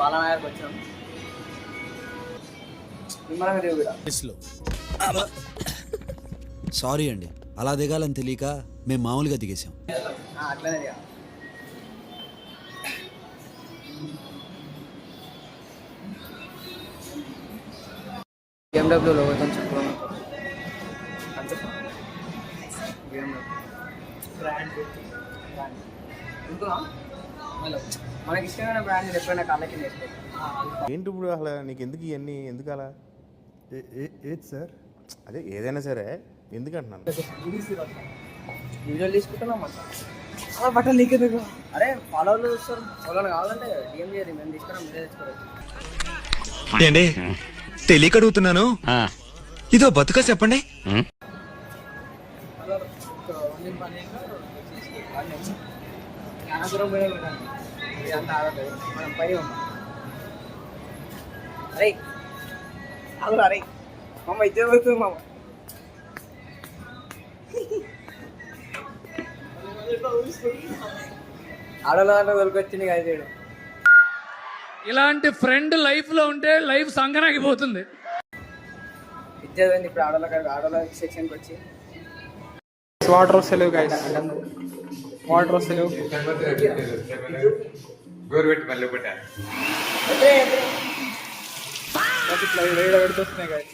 బాలనగర్కి వచ్చాం. సారీ అండి, అలా దిగాలని తెలియక మేము మామూలుగా దిగేసాం. అట్లనే దిగా. BMW కొంచెం చెప్పుకోవాలి. మనకి ఇష్టమైన బ్రాండ్ ఎప్పుడైనా కాళ్ళకి వేసుకోవాలి. ఏంటి ఇప్పుడు అసలు నీకు ఎందుకు ఇవన్నీ ఎందుకు అలా? ఏది సార్? అదే ఏదైనా సరే ఎందుకు అంటున్నాను. వీడియోలు తీసుకుంటున్నాం అలా బట్టలు నీకెందుకు? అరే ఫాలోవర్లు చూస్తారు, ఫాలోవర్లు కావాలంటే డిఎం చేయరు, మేము తీసుకున్నాం, మీరే తెచ్చుకోవచ్చు. ఏంటి తెలియక అడుగుతున్నాను, ఇదో బతుక చెప్పండి. అనంతరం పోయే ఇదంతా ఆగలేదు, మనం పై ఉన్నాం. అరే అవును, అరే మమ్మ ఇద్దరు పోతుంది మామ. ఆడలో దాంట్లో దొరికొచ్చింది కదా చేయడం. ఇలాంటి ఫ్రెండ్ లైఫ్ లో ఉంటే లైఫ్ సంగనాగిపోతుంది. ఇచ్చేదండి ఇప్పుడు ఆడలో సెక్షన్కి వచ్చి వాటర్ వస్తలేవు గైస్, వాటర్ వస్తలేవు. పెడుతున్నాయి గైస్.